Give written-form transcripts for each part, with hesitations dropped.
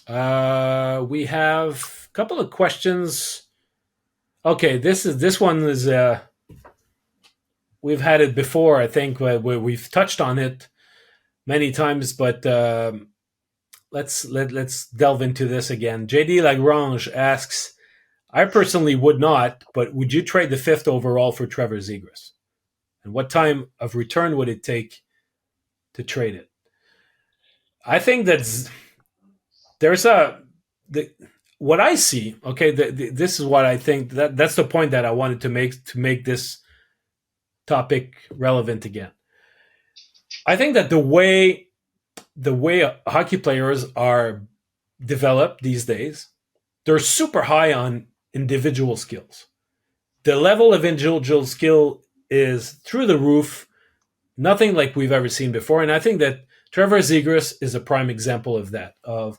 We have a couple of questions. Okay, this one is we've had it before. I think we've touched on it many times, but let's delve into this again. JD Lagrange asks, I personally would not, but would you trade the fifth overall for Trevor Zegras? And what time of return would it take to trade it? I think there's what I see. Okay, this is what I think. That's the point that I wanted to make this topic relevant again. I think that the way hockey players are developed these days, they're super high on individual skills. The level of individual skill is through the roof, nothing like we've ever seen before. And I think that Trevor Zegras is a prime example of that, of,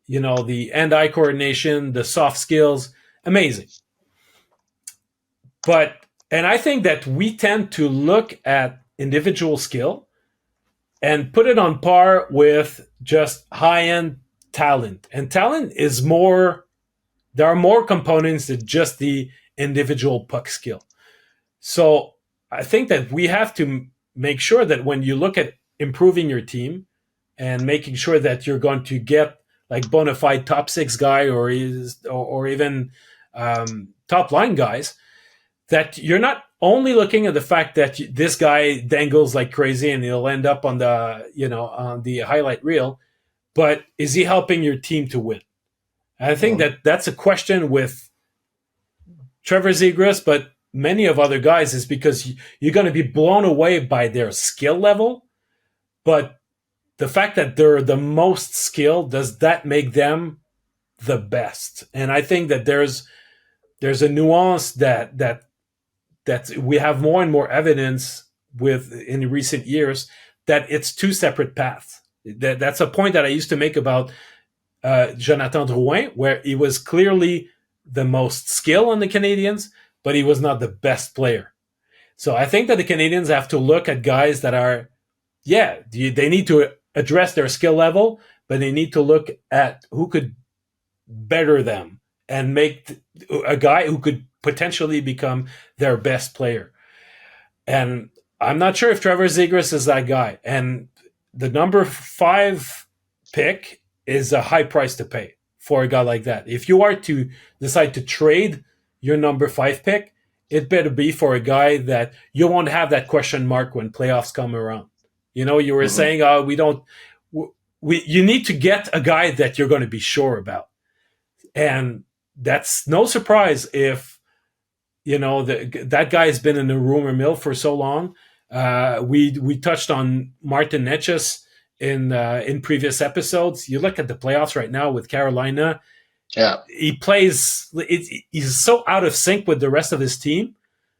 the hand-eye coordination, the soft skills, amazing. And I think that we tend to look at individual skill and put it on par with just high-end talent. And talent is more, there are more components than just the individual puck skill. So I think that we have to make sure that when you look at improving your team and making sure that you're going to get like bona fide top six guy or even top line guys, that you're not only looking at the fact that this guy dangles like crazy and he'll end up on the highlight reel, but is he helping your team to win? And I think that that's a question with Trevor Zegras, but many of other guys, is because you're going to be blown away by their skill level, but the fact that they're the most skilled, does that make them the best? And I think that there's a nuance that we have more and more evidence with in recent years, that it's two separate paths. That's a point that I used to make about Jonathan Drouin, where he was clearly the most skill on the Canadiens, but he was not the best player. So I think that the Canadiens have to look at guys that are, they need to address their skill level, but they need to look at who could better them and make a guy who could potentially become their best player. And I'm not sure if Trevor Zegras is that guy. And the number 5 pick is a high price to pay for a guy like that. If you are to decide to trade your number 5 pick, it better be for a guy that you won't have that question mark when playoffs come around. You were saying, you need to get a guy that you're going to be sure about. And that's no surprise if, that guy has been in the rumor mill for so long. We touched on Martin Necas in previous episodes. You look at the playoffs right now with Carolina. Yeah, he plays. He's so out of sync with the rest of his team,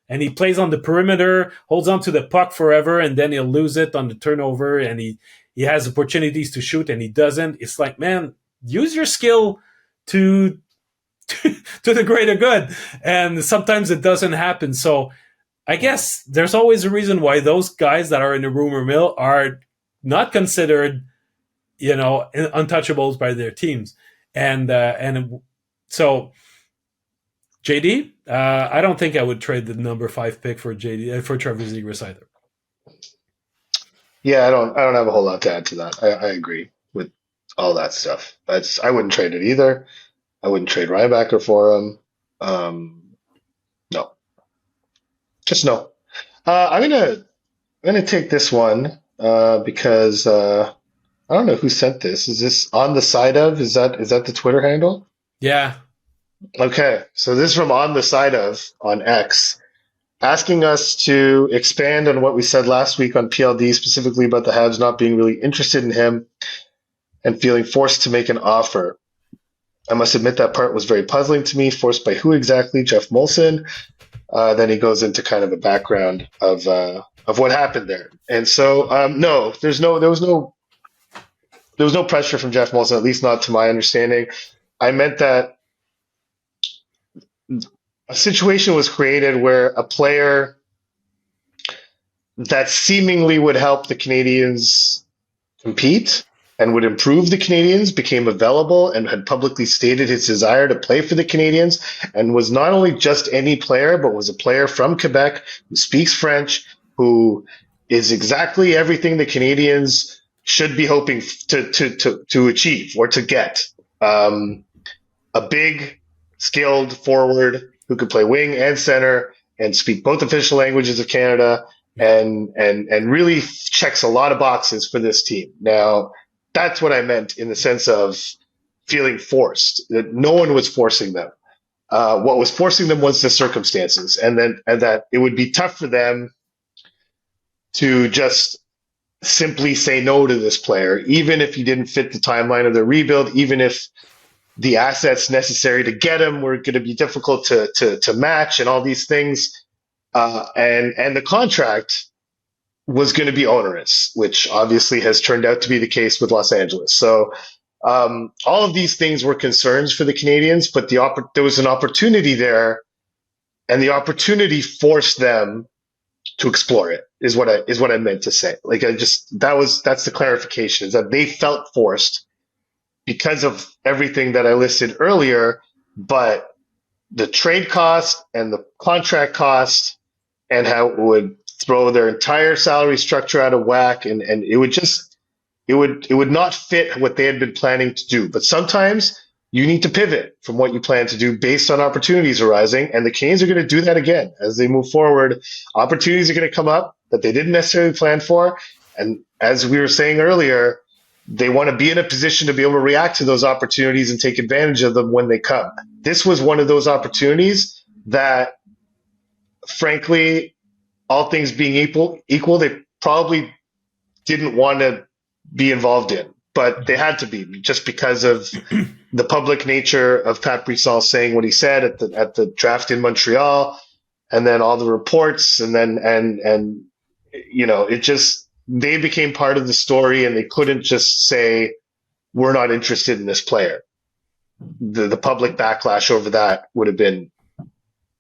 and he plays on the perimeter, holds on to the puck forever, and then he'll lose it on the turnover. And he has opportunities to shoot, and he doesn't. It's like, man, use your skill to the greater good, and sometimes it doesn't happen. So I guess there's always a reason why those guys that are in the rumor mill are not considered, untouchables by their teams. And so JD, I don't think I would trade the number 5 pick for for Trevor Zegras either. Yeah, I don't have a whole lot to add to that. I agree with all that stuff. I wouldn't trade it either. I wouldn't trade Rybacker for him. No, just no. I'm gonna take this one because I don't know who sent this. Is this on the side of? Is that the Twitter handle? Yeah. Okay, so this is from on the side of on X, asking us to expand on what we said last week on PLD, specifically about the Habs not being really interested in him and feeling forced to make an offer. I must admit that part was very puzzling to me. Forced by who exactly? Jeff Molson. Then he goes into kind of a background of what happened there. And so, no, there was no pressure from Jeff Molson, at least not to my understanding. I meant that a situation was created where a player that seemingly would help the Canadiens compete and would improve the Canadiens, became available and had publicly stated his desire to play for the Canadiens, and was not only just any player, but was a player from Quebec who speaks French, who is exactly everything the Canadiens should be hoping to achieve or to get. A big, skilled forward who could play wing and center and speak both official languages of Canada, and really checks a lot of boxes for this team. Now, that's what I meant in the sense of feeling forced. That no one was forcing them. What was forcing them was the circumstances, and that it would be tough for them to just simply say no to this player, even if he didn't fit the timeline of the rebuild, even if the assets necessary to get him were going to be difficult to match, and all these things. And the contract was going to be onerous, which obviously has turned out to be the case with Los Angeles. So all of these things were concerns for the Canadiens, but there was an opportunity there, and the opportunity forced them to explore it. Is what I meant to say. Like that's the clarification, is that they felt forced because of everything that I listed earlier, but the trade cost and the contract cost and how it would throw their entire salary structure out of whack, and it would not fit what they had been planning to do. But sometimes you need to pivot from what you plan to do based on opportunities arising, and the Canes are going to do that again as they move forward. Opportunities are going to come up that they didn't necessarily plan for, and as we were saying earlier, they want to be in a position to be able to react to those opportunities and take advantage of them when they come. This was one of those opportunities that, frankly, all things being equal, they probably didn't want to be involved in, but they had to be, just because of the public nature of Pat Brisson saying what he said at the draft in Montreal, and then all the reports, and it just, they became part of the story, and they couldn't just say, we're not interested in this player. The public backlash over that would have been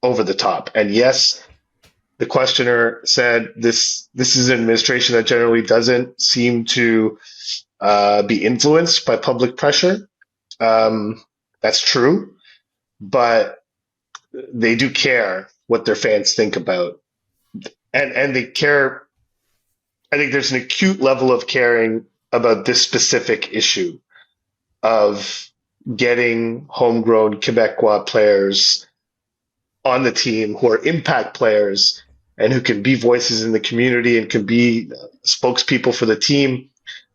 over the top. And yes, the questioner said this is an administration that generally doesn't seem to be influenced by public pressure. That's true, but they do care what their fans think about, and they care. I think there's an acute level of caring about this specific issue of getting homegrown Quebecois players on the team who are impact players and who can be voices in the community and can be spokespeople for the team.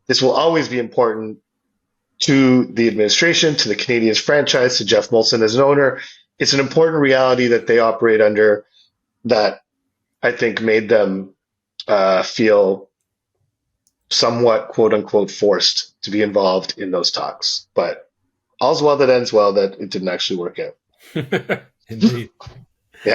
This will always be important to the administration, to the Canadiens franchise, to Jeff Molson as an owner. It's an important reality that they operate under that I think made them feel somewhat, quote unquote, forced to be involved in those talks. But all's well that ends well, that it didn't actually work out. Indeed.